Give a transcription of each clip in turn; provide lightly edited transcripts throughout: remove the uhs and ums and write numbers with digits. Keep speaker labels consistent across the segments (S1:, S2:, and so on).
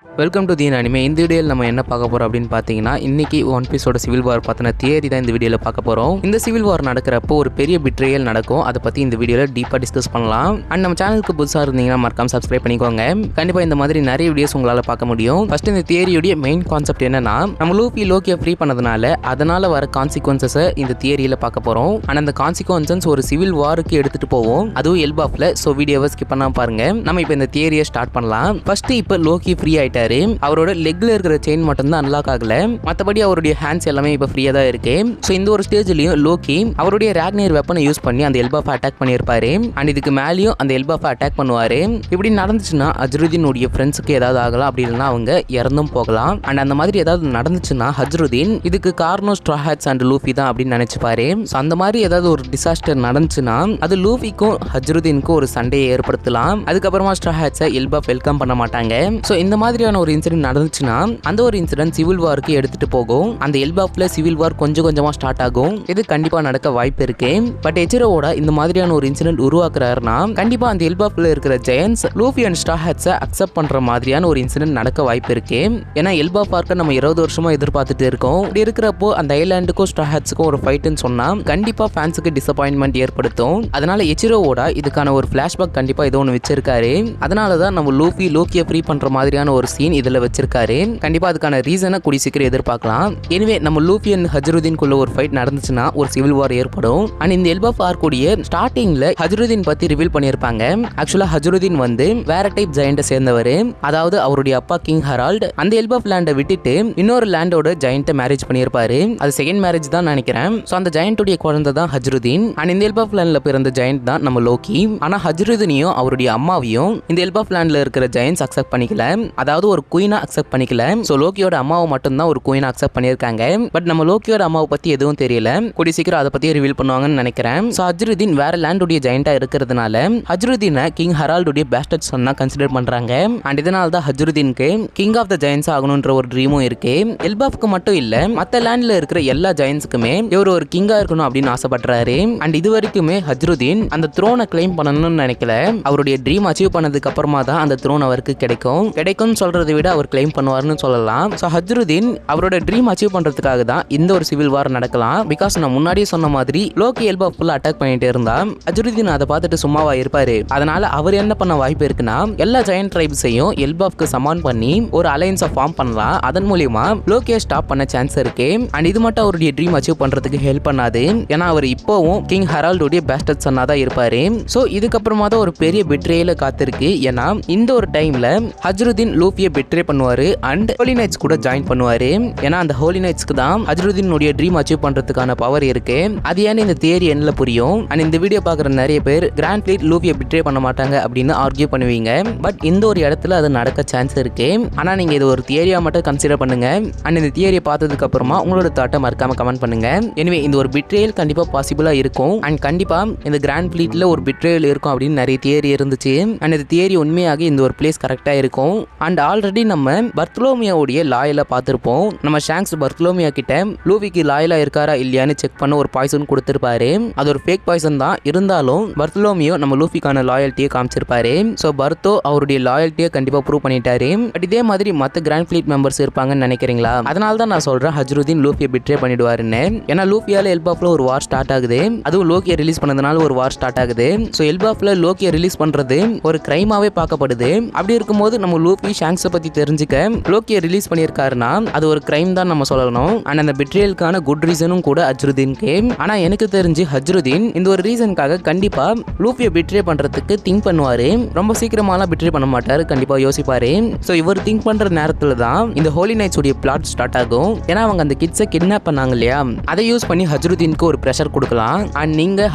S1: Welcome to Deen anime. இந்த வீடியோவில் நம்ம என்ன பார்க்க போகிறோம் அப்படின்னு பார்த்தீங்கன்னா, இன்னைக்கு ஒன் பீஸோட சிவில் வார் பார்த்தின தியரி தான் இந்த வீடியோவில் பார்க்க போகிறோம். இந்த சிவில் வார் நடக்கிறப்போ ஒரு பெரிய பிட்ரேயல் நடக்கும். அதை பற்றி இந்த வீடியோவில் டீப்பாக டிஸ்கஸ் பண்ணலாம். அண்ட் நம்ம சேனலுக்கு புதுசாக இருந்தீங்கன்னா மறக்காம சப்ஸ்கிரைப் பண்ணிக்கோங்க. கண்டிப்பாக இந்த மாதிரி நிறைய வீடியோஸ் உங்களால் பார்க்க முடியும். ஃபர்ஸ்ட் இந்த தியரியோடைய மெயின் கான்செப்ட் என்னன்னா, நம்ம லோக்கியை ஃப்ரீ பண்ணதுனால அதனால் வர கான்சிக்வன்சஸை இந்த தியரியில் பார்க்க போகிறோம். ஆனால் அந்த கான்சிக்வன்சஸ் ஒரு சிவில் வாருக்கு எடுத்துகிட்டு போவோம், அதுவும் எல்பாஃபில். ஸோ வீடியோவை ஸ்கிப் பண்ணாமல் பாருங்க. நம்ம இப்போ இந்த தியரியை ஸ்டார்ட் பண்ணலாம். ஃபர்ஸ்ட் இப்போ லோக்கி ஃப்ரீ ஆயிட்டாரு. அவரோட லெக்ல இருக்கிற செயின் மட்டும் தான் அன்லாக் ஆகல, மற்றபடி அவருடைய ஹேண்ட்ஸ் எல்லாமே இப்போ ஃப்ரீயா தான் இருக்கு. ஸோ இந்த ஒரு ஸ்டேஜ்லயும் லோக்கி அவருடைய ராக்னேர் வெப்பனை யூஸ் பண்ணி அந்த எல்பாஃபை அட்டாக் பண்ணியிருப்பாரு. அண்ட் இதுக்கு மேலேயும் அந்த எல்பாஃபை அட்டாக் பண்ணுவாரு. இப்படி நடந்துச்சுன்னா அஜ்ருதீனுடைய ஃப்ரெண்ட்ஸுக்கு ஏதாவது ஆகலாம், அப்படி இல்லைன்னா அவங்க இறந்தும் போகலாம். அண்ட் அந்த மாதிரி ஏதாவது நடந்துச்சுன்னா அஜ்ருதீன் இதுக்கு காரணம் ஸ்ட்ரா ஹேட்ஸ் அண்ட் லூஃபி தான் அப்படின்னு நினைச்சுப்பாரு. ஸோ அந்த மாதிரி ஏதாவது ஒரு டிசாஸ்டர் நடந்துச்சுன்னா அது லூஃபிக்கும் அஜ்ருதீனுக்கும் ஒரு சண்டையை ஏற்படுத்தலாம். அதுக்கப்புறமா ஸ்ட்ரா ஹேட்ஸை எல்பாஃப் வெல்கம் பண்ண மாட்டாங்க. ஸோ இந்த மாதிரியான ஒரு இன்சிடென்ட் நடந்துச்சுன்னா அந்த ஒரு இன்சிடென்ட் சிவில் வாருக்கு எடுத்துட்டு போகும். அந்த எல்பாஃப்ல சிவில் வார் கொஞ்சம் கொஞ்சமா ஸ்டார்ட் ஆகும். இது கண்டிப்பா நடக்க வாய்ப்பு இருக்கு. பட் எச்சிரோட இந்த மாதிரியான ஒரு இன்சிடென்ட் உருவாக்குறாருன்னா கண்டிப்பா அந்த எல்பாஃப்ல இருக்கிற ஜெயன்ஸ் லூஃபி அண்ட் ஸ்ட்ரா ஹேட்ஸை அக்செப்ட் பண்ற மாதிரியான ஒரு இன்சிடென்ட் நடக்க வாய்ப்பு இருக்கு. ஏன்னா எல்பாஃப் பார்க்க நம்ம 20 வருஷமா எதிர்பார்த்துட்டு இருக்கோம். இப்படி இருக்கிறப்போ அந்த ஐலாண்டுக்கும் ஸ்ட்ரா ஹேட்ஸுக்கும் ஒரு ஃபைட்னு சொன்னா கண்டிப்பா ஃபேன்ஸுக்கு டிசப்பாயின்மெண்ட் ஏற்படுத்தும். அதனால எச்சிரோட இதுக்கான ஒரு ஃபிளாஷ்பேக் கண்டிப்பா ஏதோ ஒன்று வச்சிருக்காரு. அதனாலதான் நம்ம லோக்கியை ஃப்ரீ பண்ற மாதிரியான ஒரு சீன் இதுல வச்சிருக்காரு. கண்டிப்பா அதுக்கான ரீசனை கூடி சீக்கிரம் எதிர்பார்க்கலாம். எனவே நம்ம லூஃபி அண்ட் அஜ்ருதீன் குள்ள ஒரு ஃபைட் நடந்துச்சுன்னா ஒரு சிவில் வார் ஏற்படும். அண்ட் இந்த எல்பாஃப் ஆர்க்குடைய ஸ்டார்டிங்ல அஜ்ருதீன் பத்தி ரிவீல் பண்ணிருப்பாங்க. ஆக்சுவலா அஜ்ருதீன் வந்து வேற டைப் ஜெயண்ட்டை சேர்ந்தவர். அதாவது அவருடைய அப்பா கிங் ஹெரால்ட் அந்த எல்பாஃப் லேண்டை விட்டுட்டு இன்னொரு லேண்டோட ஜெயண்ட்டை மேரேஜ் பண்ணியிருப்பாரு. அது செகண்ட் மேரேஜ் தான் நினைக்கிறேன். ஸோ அந்த ஜெயண்ட்டுடைய குழந்தை தான் அஜ்ருதீன். அண்ட் இந்த எல்பாஃப் லேண்ட்ல பிறந்த ஜெயண்ட் தான் நம்ம லோக்கி. ஆனா அஜ்ருதீனையும் அவருடைய அம்மாவையும் இந்த எல்பாஃப் லேண்ட்ல இருக்கிற ஜெயண்ட்ஸ் அக்செப்ட் பண்ணிக்கல. அதாவது ஒரு குயினா அக்செப்ட் பண்ணிக்கல. சோ லோக்கியோட அம்மாவை மட்டும் தான் ஒரு குயினா அக்செப்ட் பண்ணிருக்காங்க. பட் நம்ம லோக்கியோட அம்மாவை பத்தி எதுவும் தெரியல. கூடி சீக்கிரம் அதை பத்தி ரிவீல் பண்ணுவாங்கன்னு நினைக்கிறேன். சோ அஜ்ருதீன் வேற லேண்டுடைய ஜெயண்டா இருக்கிறதுனால அஜ்ருதீனை கிங் ஹெரால்டுடைய பேஸ்டர்ட் சொன்னா கன்சிடர் பண்றாங்க. அண்ட் இதனால தான் அஜ்ருதீனுக்கு கிங் ஆஃப் த ஜெயண்ட்ஸ் ஆகணும்ன்ற ஒரு ட்ரீமும் இருக்கு. எல்பாஃப்க்கு மட்டும் இல்ல, மத்த லேண்ட்ல இருக்கிற எல்லா ஜெயண்ட்ஸ்க்குமே இவர் ஒரு கிங்கா இருக்கணும் அப்படின்னு ஆசைப்படுறாரு. அண்ட் இது வரைக்குமே அஜ்ருதீன் அந்த த்ரோனை கிளைம் பண்ணணும்னு நினைக்கல. அவருடைய ட்ரீம் அச்சீவ் பண்ணதுக்கு அப்புறமா தான் அந்த த்ரோன் அவருக்கு கிடைக்கும் சொல்றதை விட அவர் கிளைம் பண்ணுவார்னு சொல்லலாம். ஸோ அஜ்ருதீன் அவரோட ட்ரீம் அச்சீவ் பண்றதுக்காக தான் இந்த ஒரு சிவில் வார் நடக்கலாம். பிகாஸ் நான் முன்னாடியே சொன்ன மாதிரி லோக்கி எல்பாஃப் ஃபுல்லா அட்டாக் பண்ணிட்டே இருந்தா அஜ்ருதீன் அதை பார்த்துட்டு சும்மாவா இருப்பாரு. அதனால அவர் என்ன பண்ண வாய்ப்பு இருக்குன்னா எல்லா ஜெயண்ட் ட்ரைப்ஸையும் எல்பாஃப்க்கு சமான் பண்ணி ஒரு அலையன்ஸை ஃபார்ம் பண்ணலாம். அதன் மூலியமா லோக்கியை ஸ்டாப் பண்ண சான்ஸ் இருக்கு. அண்ட் இது மட்டும் அவருடைய ட்ரீம் அச்சீவ் பண்றதுக்கு ஹெல்ப் பண்ணாது. ஏன்னா அவர் இப்போவும் கிங் ஹெரால்டுடைய பேஸ்டர்ட் சன்னா தான் இருப்பாரு. ஸோ இதுக்கப்புறமா தான் ஒரு பெரிய பிட்ரேல காத்திருக்கு. ஏன்னா இந்த ஒரு டைம்ல அஜ்ருதீன் லூஃபியை பிட்ரே பண்ணுவாரு அண்ட் ஹோலி நைட்ஸ் கூட ஜாயின் பண்ணுவாரு. ஏன்னா அந்த ஹோலி நைட்ஸ்க்கு தான் அஜ்ருதீனுடைய ட்ரீம் அச்சீவ் பண்றதுக்கான பவர் இருக்கு. அது ஏன்னு இந்த தியரி என்ன புரியும். அண்ட் இந்த வீடியோ பார்க்குற நிறைய பேர் கிராண்ட் ஃப்ளீட் லூஃபியை பிட்ரே பண்ண மாட்டாங்க அப்படின்னு ஆர்கியூ பண்ணுவீங்க. பட் இந்த ஒரு இடத்துல அது நடக்க சான்ஸ் இருக்கு. ஆனா நீங்க இது ஒரு தியரியா மட்டும் கன்சிடர் பண்ணுங்க. அண்ட் இந்த தியரியை பார்த்ததுக்கு அப்புறமா உங்களோட தாட்டை மறக்காம கமெண்ட் பண்ணுங்க. எனவே இந்த ஒரு பிட்ரேயல் கண்டிப்பா பாசிபிளா இருக்கும். அண்ட் கண்டிப்பா இந்த கிராண்ட் ஃப்ளீட்ல ஒரு பிட்ரேயல் இருக்கும் அப்படின்னு நிறைய தியரி இருந்துச்சு. அண்ட் இந்த தியரி உண்மையாக இந்த ஒரு பிளேஸ் கரெக்டா இருக்கும். அண்ட் ஆல்ரெடி நம்ம பர்த்லோமியாவுடைய லாயலை பார்த்திருப்போம். நம்ம ஷாங்க்ஸ் பர்த்லோமியா கிட்ட லூஃபிக்கு லாயலா இருக்காரா இல்லையான்னு செக் பண்ண ஒரு பாய்சன் கொடுத்திருப்பாரு. அது ஒரு ஃபேக் பாய்சன் தான் இருந்தாலும் பர்த்லோமியோ நம்ம லூஃபிக்கான லாயல்ட்டியை காமிச்சிருப்பாரு. ஸோ பர்த்தோ அவருடைய லாயல்ட்டியை கண்டிப்பா ப்ரூவ் பண்ணிட்டாரு. பட் இதே மாதிரி மற்ற கிராண்ட் ஃப்ளீட் மெம்பர்ஸ் இருப்பாங்கன்னு நினைக்கிறீங்களா? அதனால தான் நான் சொல்றேன் அஜ்ருதீன் லூஃபியை பிட்ரே பண்ணிடுவாருன்னு. ஏன்னா லூஃபியால எல்பாஃப்ல ஒரு வார் ஸ்டார்ட் ஆகுது. அதுவும் லோக்கியை ரிலீஸ் பண்ணதுனால ஒரு வார் ஸ்டார்ட் ஆகுது. ஸோ எல்பாஃப்ல லோக்கியை ரிலீஸ் பண்றது ஒரு கிரைமாவே பார்க்கப்படுது. அப்படி இருக்கும்போது நம்ம லூஃபி ஷாங்க்ஸை பத்தி தெரிஞ்சுக்க லோக்கியை ரிலீஸ் பண்ணியிருக்காருன்னா அது ஒரு கிரைம் தான் நம்ம சொல்லணும். அண்ட் அந்த பிட்ரேலுக்கான குட் ரீசனும் கூட அஜ்ருதீனுக்கு. ஆனா எனக்கு தெரிஞ்சு அஜ்ருதீன் இந்த ஒரு ரீசனுக்காக கண்டிப்பா லூஃபியை பிட்ரே பண்றதுக்கு திங்க் பண்ணுவாரு. ரொம்ப சீக்கிரமாலாம் பிட்ரே பண்ண மாட்டாரு, கண்டிப்பா யோசிப்பாரு. ஸோ இவர் திங்க் பண்ற நேரத்துல தான் இந்த ஹோலி நைட்ஸ் உடைய பிளாட் ஸ்டார்ட் ஆகும். ஏன்னா அவங்க அந்த கிட்ஸை கிட்னாப் பண்ணாங்க இல்லையா, அதை யூஸ் பண்ணி அஜ்ருதீனுக்கு ஒரு பிரஷர் கொடுக்கலாம். அண்ட் நீங்க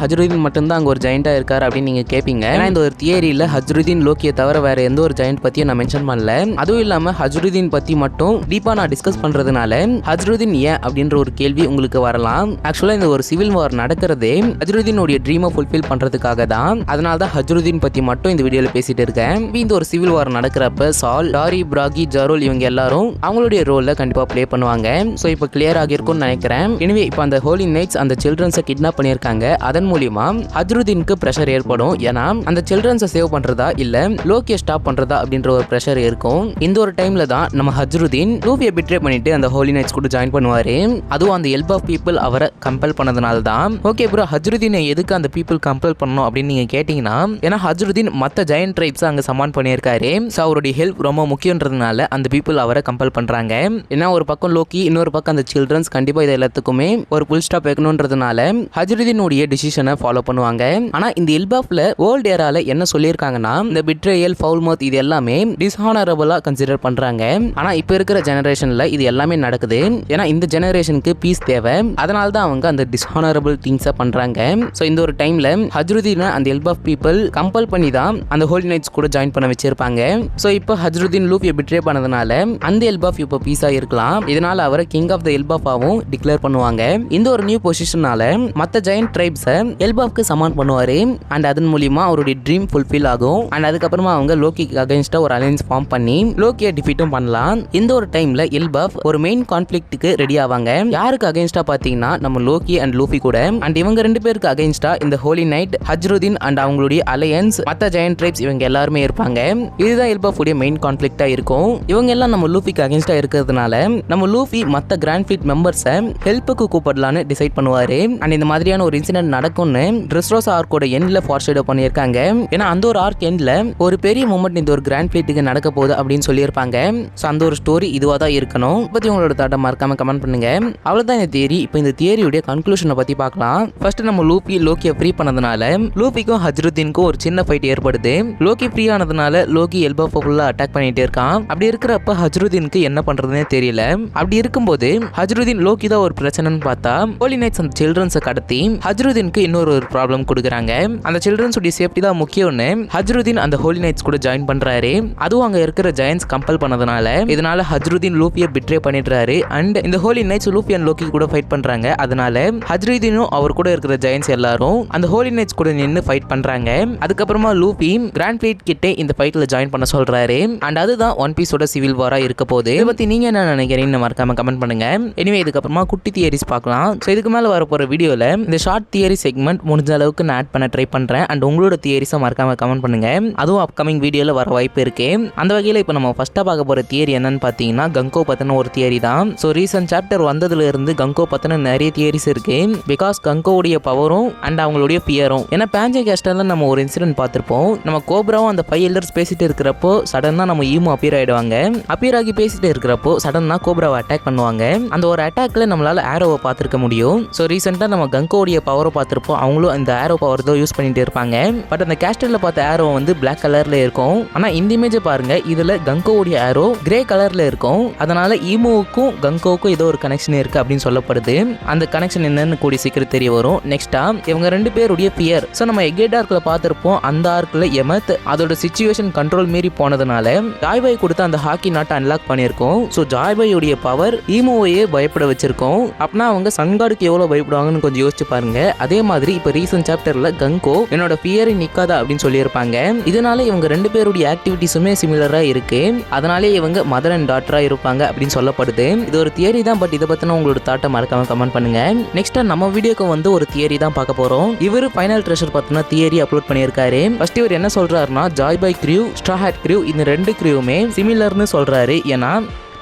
S1: அஜ்ருதீன் மட்டும் தான் அங்க ஒரு ஜெயண்டா இருக்காரு அப்படின்னு நீங்க கேட்பீங்க. ஏன்னா இந்த ஒரு தியரியில அஜ்ருதீன் லோக்கியை தவிர வேற எந்த ஒரு ஜெயண்ட் பத்தியும் நான் மென்ஷன் பண்ணல. அதுவும் இல்லாம அஜ்ருதீன் பத்தி மட்டும் டீப்பா நான் டிஸ்கஸ் பண்றதுனால அஜ்ருதீன் ஏன் அப்படின்ற ஒரு கேள்வி உங்களுக்கு வரலாம். ஆக்சுவலா இந்த ஒரு சிவில் வார் நடக்கிறதே அஜ்ருதீனுடைய ட்ரீமை ஃபுல்ஃபில் பண்றதுக்காக தான். அதனால தான் அஜ்ருதீன் பத்தி மட்டும் இந்த வீடியோல பேசிட்டு இருக்கேன். இந்த ஒரு சிவில் வார் நடக்கிறப்ப சால், டாரி, பிராகி, ஜரோல் இவங்க எல்லாரும் அவங்களுடைய ரோல்ல கண்டிப்பா ப்ளே பண்ணுவாங்க. சோ இப்போ கிளியர் ஆகிருக்கும்னு நினைக்கிறேன். எனவே இப்போ அந்த ஹோலி நைட்ஸ் அந்த சில்ட்ரன்ஸை கிட்னாப் பண்ணியிருக்காங்க. அதன் மூலியமா அஜ்ருதீனுக்கு பிரஷர் ஏற்படும். ஏன்னா அந்த சில்ட்ரன்ஸை சேவ் பண்றதா இல்ல லோக்கியை ஸ்டாப் பண்றதா அப்படின்ற ஒரு பிரஷர் இருக்கும். இருக்கும். இந்த ஒரு டைம்ல தான் நம்ம ஹஜ்ருதீன் லூஃபியை பிட்ரே பண்ணிட்டு அந்த ஹோலி நைட்ஸ் கூட ஜாயின் பண்ணுவாரு. அதுவும் அந்த ஹெல்ப் ஆஃப் பீப்புள் அவரை கம்பல் பண்ணதுனால தான். ஓகே ப்ரோ, ஹஜ்ருதீனை எதுக்கு அந்த பீப்புள் கம்பல் பண்ணணும் அப்படின்னு நீங்க கேட்டீங்கன்னா, ஏன்னா ஹஜ்ருதீன் மற்ற ஜெயண்ட் ட்ரைப்ஸ் அங்க சமான் பண்ணியிருக்காரு. ஸோ அவருடைய ஹெல்ப் ரொம்ப முக்கியன்றதுனால அந்த பீப்புள் அவரை கம்பல் பண்றாங்க. ஏன்னா ஒரு பக்கம் லோக்கி, இன்னொரு பக்கம் அந்த சில்ட்ரன்ஸ் கண்டிப்பா இது எல்லாத்துக்குமே ஒரு புல் ஸ்டாப் வைக்கணும்ன்றதுனால ஹஜ்ருதீனுடைய டிசிஷனை ஃபாலோ பண்ணுவாங்க. ஆனா இந்த ஹெல்ப் ஆஃப்ல ஓல்ட் ஏரால என்ன சொல்லியிருக்காங்கன்னா, இந்த பிட்ரேயல், ஃபவுல் மவுத் இது எல்லாமே டிஸ்ஹானரபிளா கன்சிடர் பண்றாங்க. ஆனா இப்ப இருக்கிற ஜெனரேஷன்ல இது எல்லாமே நடக்குது. ஏன்னா இந்த ஜெனரேஷனுக்கு பீஸ் தேவை. அதனால தான் அவங்க அந்த டிஸ்ஹானரபிள் திங்ஸை பண்றாங்க. ஸோ இந்த ஒரு டைம்ல ஹஜ்ருதீனை அந்த ஹெல்ப் ஆஃப் பீப்புள் கம்பல் பண்ணி தான் அந்த ஹோலி நைட்ஸ் கூட ஜாயின் பண்ண வச்சிருப்பாங்க. ஸோ இப்போ ஹஜ்ருதீன் லூஃபியை பிட்ரே பண்ணதுனால அந்த ஹெல்ப் ஆஃப் இப்போ பீஸா இருக்கலாம். இதனால அவரை கிங் ஆஃப் த ஹெல்ப் ஆஃபாவும் டிக்ளேர் பண்ணுவாங்க. இந்த ஒரு நியூ பொசிஷனால மற்ற ஜெயண்ட் ட்ரைப்ஸை ஹெல்ப் ஆஃப்க்கு சமான் பண்ணுவாரு. அண்ட் அதன் மூலியமா அவருடைய ட்ரீம் ஃபுல்ஃபில் ஆகும். அண்ட் அதுக்கப்புறமா அவங்க லோக்கிக்கு அகைன்ஸ்டா ஒரு அலையன்ஸ் ஃபார்ம் பண்ணி லோக்கியை டிஃபீட்டும் பண்ணலாம். இந்த ஒரு டைம்ல ஹெல்ப் ஆஃப் ஒரு மெயின் கான்ஃபிளிக்ட்டுக்கு ரெடி ஆவாங்க. யாருக்கு அகைன்ஸ்டா பாத்தீங்கன்னா நம்ம லோக்கி அண்ட் லூஃபி கூட. அண்ட் இவங்க ரெண்டு பேருக்கு அகைன்ஸ்டா இந்த ஹோலி நைட், ஹஜ்ருதீன் அண்ட் அவங்களுடைய அலையன்ஸ், மற்ற ஜெயண்ட் ட்ரைப்ஸ் இவங்க எல்லாருமே இருப்பாங்க. இதுதான் ஹெல்ப் ஆஃப் உடைய மெயின் கான்ஃபிளிக்டா இருக்கும். இவங்க எல்லாம் நம்ம லூஃபிக்கு அகைன்ஸ்டா இருக்கிறதுனால நம்ம லூஃபி மற்ற கிராண்ட் ஃபிளீட் மெம்பர்ஸை ஹெல்ப்புக்கு கூப்பிடலான்னு டிசைட் பண்ணுவாரு. அண்ட் இந்த மாதிரியான ஒரு இன்சிடென்ட் நடக்கும்னு ட்ரெஸ்ரோசா ஆர்க்கோட எண்ட்ல ஃபார்ஷேடோ பண்ணியிருக்காங்க. ஏன்னா அந்த ஒரு ஆர்க் எண்ட்ல ஒரு பெரிய மூமெண்ட் இந்த ஒரு கிராண்ட் ஃபிளீட்டுக்கு நடக்க போகுது அப்படின்னு சொல்லியிருப்பாங்க. ஸோ அந்த ஒரு ஸ்டோரி இதுவாக தான் இருக்கணும். பத்தி உங்களோட தாட்டை மறக்காம கமெண்ட் பண்ணுங்க. அவ்வளவுதான் இந்த தியரி. இப்போ இந்த தியரியுடைய கன்க்ளூஷனை பத்தி பார்க்கலாம். ஃபர்ஸ்ட் நம்ம லோக்கியை ஃப்ரீ பண்ணதுனால லூஃபிக்கும் ஹஜ்ருதீனுக்கும் ஒரு சின்ன ஃபைட் ஏற்படுது. லோக்கி ஃப்ரீ ஆனதுனால லோக்கி எல்பா ஃபுல்லா அட்டாக் பண்ணிட்டே இருக்கான். அப்படி இருக்கிறப்ப ஹஜ்ருதீனுக்கு என்ன பண்றதுன்னே தெரியல. அப்படி இருக்கும்போது ஹஜ்ருதீன் லோக்கி தான் ஒரு பிரச்சனைன்னு பார்த்தா ஹோலி நைட்ஸ் அந்த சில்ட்ரன்ஸை கடத்தி ஹஜ்ருதீனுக்கு இன்னொரு ப்ராப்ளம் கொடுக்குறாங்க. அந்த சில்ட்ரன்ஸ் உடைய சேஃப்டி தான் முக்கியம்னு ஹஜ்ருதீன் அந்த ஹோலி நைட்ஸ் கூட ஜாயின் பண்றாரு. அதுவும் அங்க இருக்கிற ஜெயன்ஸ் கம்பல் பண்ணதுனால இதனால ஹஜ்ருதீன் லூஃபியை பிட்ரே பண்ணிடுறாரு. அண்ட் இந்த Holy Knights Luffy and Loki கூட ஃபைட் பண்றாங்க. அதனால ஹஜ்ருதீனும் அவர் கூட இருக்கிற ஜெயன்ஸ் எல்லாரும் அந்த ஹோலி நைட்ஸ் கூட நின்று ஃபைட் பண்றாங்க. அதுக்கப்புறமா லூஃபி கிராண்ட் ஃபிளீட் கிட்ட இந்த ஃபைட்ல ஜாயின் பண்ண சொல்றாரு. அண்ட் அதுதான் ஒன் பீஸோட சிவில் வாரா இருக்க போகுது. இதை பத்தி நீங்க என்ன நினைக்கிறீங்கன்னு மறக்காம கமெண்ட் பண்ணுங்க. எனிவே இதுக்கப்புறமா குட்டி தியரிஸ் பார்க்கலாம். ஸோ இதுக்கு மேல வர போற வீடியோல இந்த ஷார்ட் தியரி செக்மெண்ட் முடிஞ்ச அளவுக்கு நான் ஆட் பண்ண ட்ரை பண்றேன். அண்ட் உங்களோட தியரிஸை மறக்காம கமெண்ட் பண்ணுங்க. அதுவும் அப்கமிங் வீடியோல வர வாய்ப்பு இருக்கு. அந்த வகையில் இப்போ நம்ம ஃபர்ஸ்டா பார்க்க போற தியரி என்னன்னு பார்த்தீங்கன்னா கங்கோ பத்தின ஒரு தியரி தான். ஸோ ரீசன்ட் சாப்டர் வந்ததுல இருந்து கங்கோ பத்தின நிறைய தியரிஸ் இருக்கு. பிகாஸ் கங்கோவுடைய பவரும் அண்ட் அவங்களுடைய ஃபியரும். ஏன்னா பேஞ்சை கேஸ்டர்ல நம்ம ஒரு இன்சிடென்ட் பார்த்திருப்போம். நம்ம கோப்ராவும் அந்த 5 எல்டர்ஸ் பேசிட்டு இருக்கிறப்போ சடனா நம்ம ஈமோ அப்பியர் ஆயிடுவாங்க. அப்பியர் ஆகி பேசிட்டு இருக்கிறப்போ சடனா கோப்ராவை அட்டாக் பண்ணுவாங்க. அந்த ஒரு அட்டாக்ல நம்மளால ஆரோவை பார்த்திருக்க முடியும். ஸோ ரீசெண்டா நம்ம கங்கோவுடைய பவரை பார்த்திருப்போம். அவங்களும் அந்த ஆரோ பவர் தான் யூஸ் பண்ணிட்டு இருப்பாங்க. பட் அந்த கேஸ்டர்ல பார்த்த ஆரோ வந்து பிளாக் கலர்ல இருக்கும். ஆனா இந்த இமேஜ் பாருங்க, இதுல கங்கோவுடைய ஆரோ கிரே கலர்ல இருக்கும். அதனால ஈமோவுக்கும் கங்கோவுக்கும் ஏதோ ஒரு கனெக்ஷன் இருக்கு அப்படின்னு சொல்லப்படுது. அந்த கனெக்ஷன் என்னன்னு கூடி சீக்கிரம் தெரிய வரும். நெக்ஸ்டா இவங்க ரெண்டு பேருடைய பியர். ஸோ நம்ம எகேட் ஆர்க்ல பார்த்திருப்போம். அந்த ஆர்க்ல எமத் அதோட சிச்சுவேஷன் கண்ட்ரோல் மீறி போனதுனால ஜாய்பாய் கொடுத்த அந்த ஹாக்கி நாட்டை அன்லாக் பண்ணியிருக்கோம். ஸோ ஜாய்பாயுடைய பவர் ஈமோவையே பயப்பட வச்சிருக்கோம். அப்படின்னா அவங்க சன்கார்டுக்கு எவ்வளவு பயப்படுவாங்கன்னு கொஞ்சம் யோசிச்சு பாருங்க. அதே மாதிரி இப்போ ரீசன்ட் சாப்டர்ல கங்கோ என்னோட பியரை நிக்காதா அப்படின்னு சொல்லியிருப்பாங்க. இதனால இவங்க ரெண்டு பேருடைய ஆக்டிவிட்டிஸுமே சிமிலரா இருக்கு. அதனாலே இவங்க மதர் அண்ட் டாட்டரா இருப்பாங்க அப்படின்னு சொல்லப்படுது. இது ஒரு தியரி தான். பட் இதை பத்தின உங்களோட தாட்டை மறக்காம கமெண்ட் பண்ணுங்க. நெக்ஸ்ட் நம்ம வீடியோக்கு வந்து ஒரு தியரி தான் பார்க்க போறோம். இவர் ஃபைனல் ட்ரெஷர் பத்தின தியரி அப்லோட் பண்ணியிருக்காரு. ஃபர்ஸ்ட் இவர் என்ன சொல்றாருன்னா ஜாய்பாய் கிரியூ, ஸ்ட்ரா ஹேட் கிரியூ இந்த ரெண்டு கிரியூமே சிமிலர்னு சொல்றாரு. ஏன்னா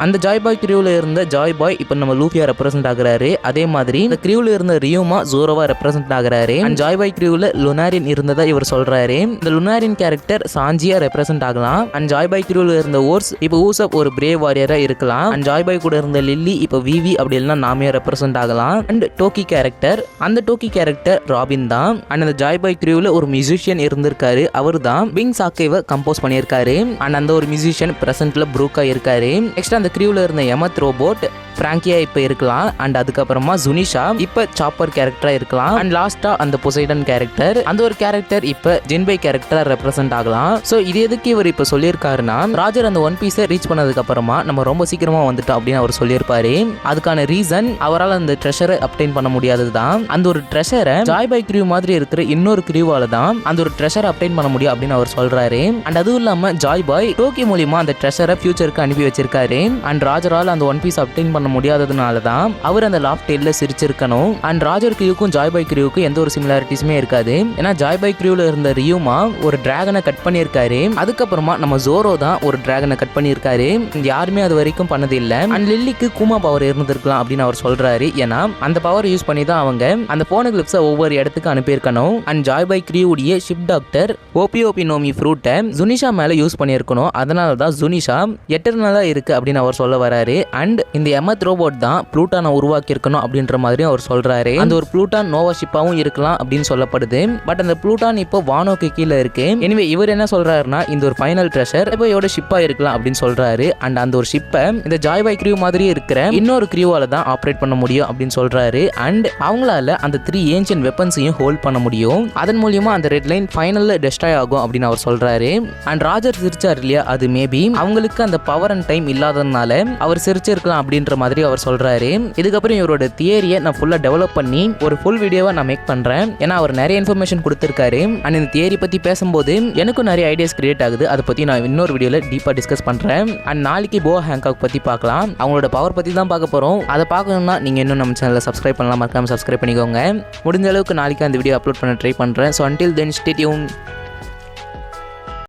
S1: அந்த ஜாய்பாய் கிரியூல இருந்த ஜாய்பாய் இப்போ நம்ம லூஃபியா ரெப்ரசென்ட் ஆகுறாரு. அதே மாதிரி இந்த கிரியூல இருந்த ரியூமா ஜோரோவா ரெப்ரசென்ட் ஆகுறாரு. அண்ட் ஜாய்பாய் கிரியூல லுனாரின் இருந்ததா இவர் சொல்றாரு. இந்த லுனாரின் கேரக்டர் சாஞ்சியா ரெப்ரசென்ட் ஆகலாம். அண்ட் ஜாய்பாய் கிரியூல இருந்த ஓர்ஸ் இப்போ ஊசப் ஒரு பிரேவ் வாரியரா இருக்கலாம். அண்ட் ஜாய்பாய் கூட இருந்த லில்லி இப்போ விவி அப்படி இல்லைன்னா நாமியா ரெப்ரசென்ட் ஆகலாம். அண்ட் டோக்கி கேரக்டர், அந்த டோக்கி கேரக்டர் ராபின் தான். அண்ட் அந்த ஜாய்பாய் கிரியூல ஒரு மியூசிஷியன் இருந்திருக்காரு. அவர் தான் பிங் சாக்கேவை கம்போஸ் பண்ணியிருக்காரு. அண்ட் அந்த ஒரு மியூசிஷியன் பிரசன்ட்ல ப்ரூக்கா இருக்காரு. நெக்ஸ்ட் அந்த கிரியூல இருந்த எமத் ரோபோட் பிராங்கியா இப்ப இருக்கலாம். அண்ட் அதுக்கப்புறமா ஜுனிஷா இப்ப சாப்பர் கேரக்டரா இருக்கலாம். அண்ட் லாஸ்டா அந்த பொசைடன் கேரக்டர், அந்த ஒரு கேரக்டர் இப்ப ஜின்பை கேரக்டரா ரெப்ரசென்ட் ஆகலாம். சோ இது எதுக்கு இவர் இப்ப சொல்லியிருக்காருன்னா ராஜர் அந்த ஒன் பீஸை ரீச் பண்ணதுக்கு அப்புறமா நம்ம ரொம்ப சீக்கிரமா வந்துட்டோம் அப்படின்னு அவர் சொல்லியிருப்பாரு. அதுக்கான ரீசன் அவரால் அந்த ட்ரெஷரை அப்டைன் பண்ண முடியாததுதான். அந்த ஒரு ட்ரெஷரை ஜாய்பாய் கிரியூ மாதிரி இருக்கிற இன்னொரு கிரியூவால தான் அந்த ஒரு ட்ரெஷரை அப்டைன் பண்ண முடியும் அப்படின்னு அவர் சொல்றாரு. அண்ட் அதுவும் இல்லாம ஜாய்பாய் டோக்கி மூலியமா அந்த ட்ரெஷரை ஃபியூச்சருக்கு அனுப்பி வச்சிருக்காரு. அண்ட் ராஜரால் அந்த ஒன் பீஸ் அப்டைன் பண்ண முடியாததுனால தான் அவர் அந்த லாஃப்ட் டெயில்ல சிரிச்சிருக்கணும். அண்ட் ராஜர் கிரியூக்கும் ஜாய் பாய் கிரியூக்கும் எந்த ஒரு சிமிலாரிட்டிஸுமே இருக்காது. ஏன்னா ஜாய் பாய் கிரியூல இருந்த ரியூமா ஒரு டிராகனை கட் பண்ணியிருக்காரு. அதுக்கப்புறமா நம்ம ஜோரோ தான் ஒரு டிராகனை கட் பண்ணியிருக்காரு. யாருமே அது வரைக்கும் பண்ணது இல்ல. அண்ட் லில்லிக்கு கூமா பவர் இருந்திருக்கலாம் அப்படின்னு அவர் சொல்றாரு. ஏன்னா அந்த பவர் யூஸ் பண்ணி தான் அவங்க அந்த போன கிளிப்ஸை ஒவ்வொரு இடத்துக்கு அனுப்பியிருக்கணும். அண்ட் ஜாய் பாய் கிரியூடைய ஷிப் டாக்டர் ஓபி நோமி ஃப்ரூட்டை ஜுனிஷா மேல யூஸ் பண்ணியிருக்கணும். அதனால தான் ஜுனிஷா எட்டர்னலா இருக்கு அப்படின்னு அவர் சொல்ல வராரு. அண்ட் இந்த எமத் ரோபோட் தான் ப்ளூட்டானை உருவாக்கி இருக்கணும் அப்படின்ற மாதிரி அவர் சொல்றாரு. அந்த ஒரு ப்ளூட்டான் நோவா ஷிப்பாவும் இருக்கலாம் அப்படின்னு சொல்லப்படுது. பட் அந்த ப்ளூட்டான் இப்போ வானோக்கு கீழே இருக்கு. எனவே இவர் என்ன சொல்றாருன்னா இந்த ஒரு ஃபைனல் ட்ரெஷர் இப்போயோட ஷிப்பா இருக்கலாம் அப்படின்னு சொல்றாரு. அண்ட் அந்த ஒரு ஷிப்பை இந்த ஜாய் பாய் கிரியூ மாதிரியே இருக்கிற இன்னொரு கிரியூவால தான் ஆப்ரேட் பண்ண முடியும் அப்படின்னு சொல்றாரு. அண்ட் அவங்களால அந்த 3 ஏன்ஷியன்ட் வெப்பன்ஸையும் ஹோல்ட் பண்ண முடியும். அதன் மூலியமா அந்த ரெட் லைன் ஃபைனல்ல டெஸ்ட்ராய் ஆகும் அப்படின்னு அவர் சொல்றாரு. அண்ட் ராஜர் சிரிச்சார் இல்லையா, அது மேபி அவங்களுக்கு அந்த பவர் அண்ட் டைம் இல்லாததுனால அவர் சிரிச்சிருக்கலாம் அப்படின்ற மாதிரி அவர் சொல்றாரு. இதுக்கப்புறம் இவரோட தியரியை நான் ஃபுல்லா டெவலப் பண்ணி ஒரு ஃபுல் வீடியோவை நான் மேக் பண்றேன். ஏன்னா அவர் நிறைய இன்ஃபர்மேஷன் கொடுத்திருக்காரு. அண்ட் இந்த தியரி பத்தி பேசும்போது எனக்கும் நிறைய ஐடியாஸ் கிரியேட் ஆகுது. அதை பத்தி நான் இன்னொரு வீடியோல டீப்பா டிஸ்கஸ் பண்றேன். அண்ட் நாளைக்கு போ ஹேங்காக் பத்தி பார்க்கலாம். அவங்களோட பவர் பத்தி தான் பார்க்க போறோம். அதை பார்க்கணும்னா நீங்க இன்னும் நம்ம சேனலை சப்ஸ்கிரைப் பண்ணலாம். மறக்காம சப்ஸ்கிரைப் பண்ணிக்கோங்க. முடிஞ்ச அளவுக்கு நாளைக்கு அந்த வீடியோ அப்லோட் பண்ண ட்ரை பண்றேன். So until then stay tuned.